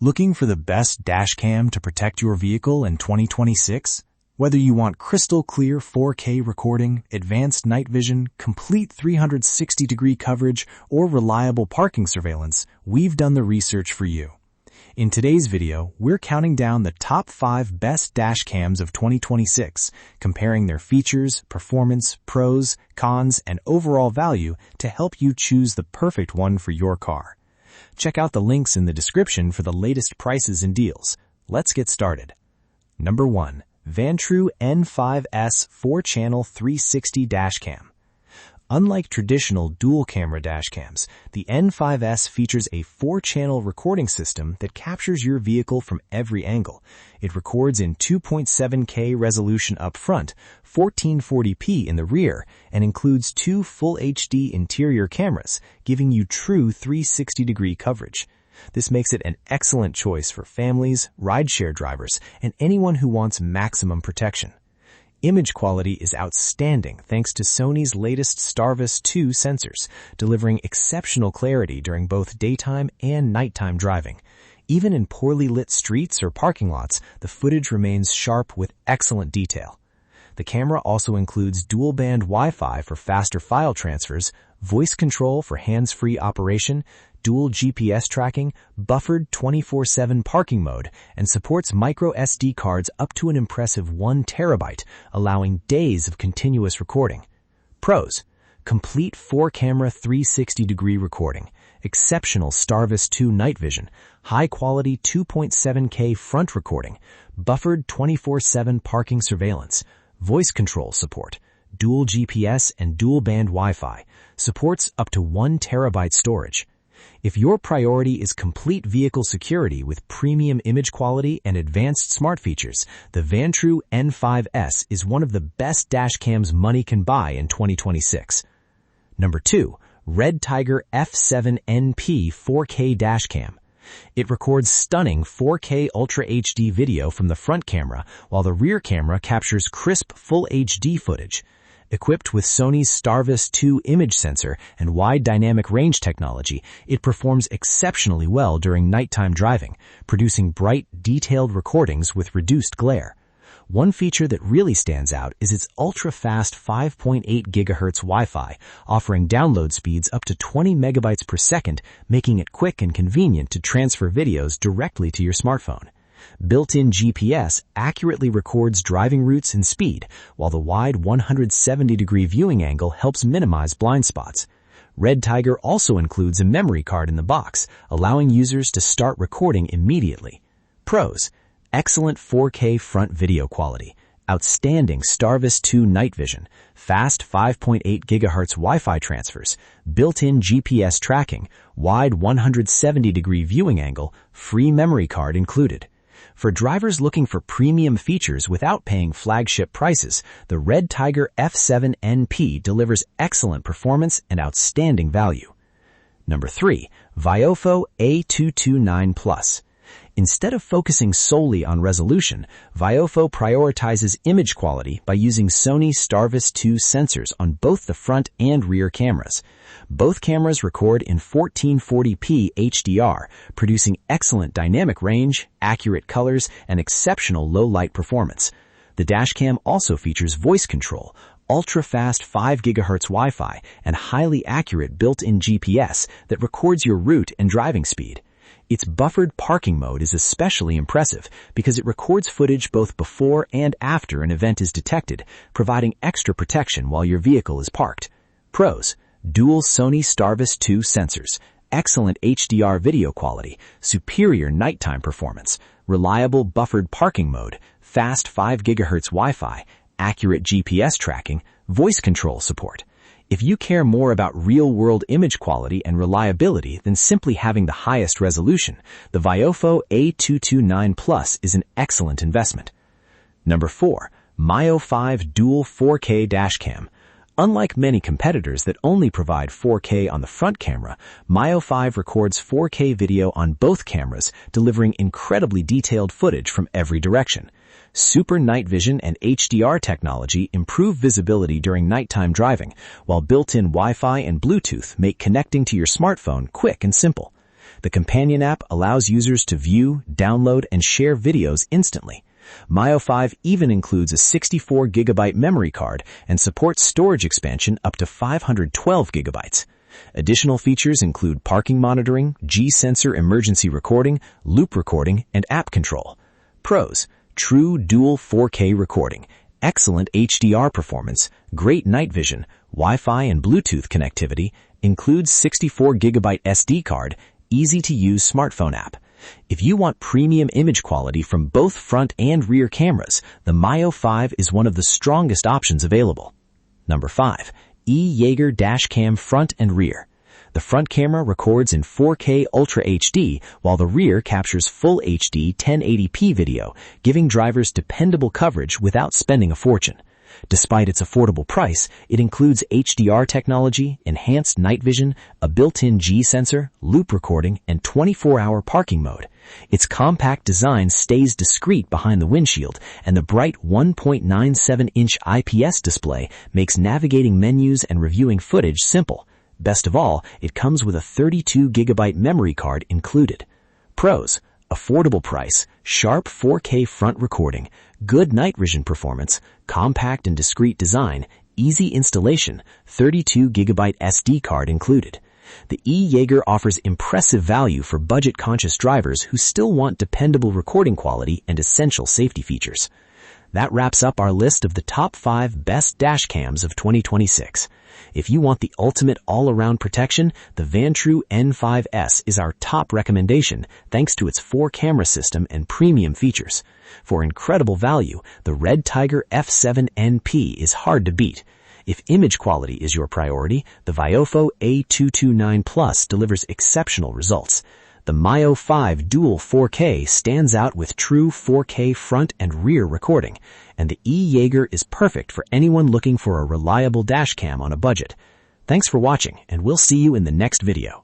Looking for the best dash cam to protect your vehicle in 2026? Whether you want crystal clear 4K recording, advanced night vision, complete 360-degree coverage, or reliable parking surveillance, we've done the research for you. In today's video, we're counting down the top 5 best dash cams of 2026, comparing their features, performance, pros, cons, and overall value to help you choose the perfect one for your car. Check out the links in the description for the latest prices and deals. Let's get started. Number 1. Vantrue N5S 4-channel 360 dashcam. Unlike traditional dual-camera dashcams, the N5S features a 4-channel recording system that captures your vehicle from every angle. It records in 2.7K resolution up front, 1440p in the rear, and includes 2 Full HD interior cameras, giving you true 360-degree coverage. This makes it an excellent choice for families, rideshare drivers, and anyone who wants maximum protection. Image quality is outstanding thanks to Sony's latest STARVIS 2 sensors, delivering exceptional clarity during both daytime and nighttime driving. Even in poorly lit streets or parking lots, the footage remains sharp with excellent detail. The camera also includes dual-band Wi-Fi for faster file transfers, voice control for hands-free operation, dual GPS tracking, buffered 24/7 parking mode, and supports micro SD cards up to an impressive 1 terabyte, allowing days of continuous recording. Pros: complete 4-camera 360-degree recording, exceptional STARVIS 2 night vision, high-quality 2.7K front recording, buffered 24/7 parking surveillance, voice control support, dual GPS and dual-band Wi-Fi, supports up to 1 terabyte storage. If your priority is complete vehicle security with premium image quality and advanced smart features, the Vantrue N5S is one of the best dash cams money can buy in 2026. Number 2. REDTIGER F7NP 4K dashcam. It records stunning 4K Ultra HD video from the front camera, while the rear camera captures crisp Full HD footage. Equipped with Sony's STARVIS 2 image sensor and wide dynamic range technology, it performs exceptionally well during nighttime driving, producing bright, detailed recordings with reduced glare. One feature that really stands out is its ultra-fast 5.8 GHz Wi-Fi, offering download speeds up to 20 megabytes per second, making it quick and convenient to transfer videos directly to your smartphone. Built-in GPS accurately records driving routes and speed, while the wide 170-degree viewing angle helps minimize blind spots. REDTIGER also includes a memory card in the box, allowing users to start recording immediately. Pros: excellent 4K front video quality, outstanding STARVIS 2 night vision, fast 5.8 GHz Wi-Fi transfers, built-in GPS tracking, wide 170-degree viewing angle, free memory card included. For drivers looking for premium features without paying flagship prices, the REDTIGER F7NP delivers excellent performance and outstanding value. Number 3. VIOFO A229 Plus. Instead of focusing solely on resolution, VIOFO prioritizes image quality by using Sony STARVIS 2 sensors on both the front and rear cameras. Both cameras record in 1440p HDR, producing excellent dynamic range, accurate colors, and exceptional low-light performance. The dashcam also features voice control, ultra-fast 5 GHz Wi-Fi, and highly accurate built-in GPS that records your route and driving speed. Its buffered parking mode is especially impressive because it records footage both before and after an event is detected, providing extra protection while your vehicle is parked. Pros: dual Sony STARVIS 2 sensors, excellent HDR video quality, superior nighttime performance, reliable buffered parking mode, fast 5 GHz Wi-Fi, accurate GPS tracking, voice control support. If you care more about real-world image quality and reliability than simply having the highest resolution, the VIOFO A229 Plus is an excellent investment. Number 4. Miofive Dual 4K Dashcam. Unlike many competitors that only provide 4K on the front camera, Miofive records 4K video on both cameras, delivering incredibly detailed footage from every direction. Super night vision and HDR technology improve visibility during nighttime driving, while built-in Wi-Fi and Bluetooth make connecting to your smartphone quick and simple. The companion app allows users to view, download, and share videos instantly. Miofive even includes a 64GB memory card and supports storage expansion up to 512 GB. Additional features include parking monitoring, G-sensor emergency recording, loop recording, and app control. Pros: true dual 4K recording, excellent HDR performance, great night vision, Wi-Fi and Bluetooth connectivity, includes 64GB SD card, easy-to-use smartphone app. If you want premium image quality from both front and rear cameras, the Miofive is one of the strongest options available. Number 5. E-YEEGER Dashcam Front and Rear. The front camera records in 4K Ultra HD, while the rear captures full HD 1080p video, giving drivers dependable coverage without spending a fortune. Despite its affordable price, it includes HDR technology, enhanced night vision, a built-in G-sensor, loop recording, and 24-hour parking mode. Its compact design stays discreet behind the windshield, and the bright 1.97-inch IPS display makes navigating menus and reviewing footage simple. Best of all, it comes with a 32GB memory card included. Pros: affordable price, sharp 4K front recording, good night vision performance, compact and discreet design, easy installation, 32GB SD card included. The E-YEEGER offers impressive value for budget-conscious drivers who still want dependable recording quality and essential safety features. That wraps up our list of the top 5 best dash cams of 2026. If you want the ultimate all-around protection, the Vantrue N5S is our top recommendation thanks to its 4-camera system and premium features. For incredible value, the REDTIGER F7NP is hard to beat. If image quality is your priority, the VIOFO A229 Plus delivers exceptional results. The Miofive Dual 4K stands out with true 4K front and rear recording, and the E-YEEGER is perfect for anyone looking for a reliable dashcam on a budget. Thanks for watching, and we'll see you in the next video.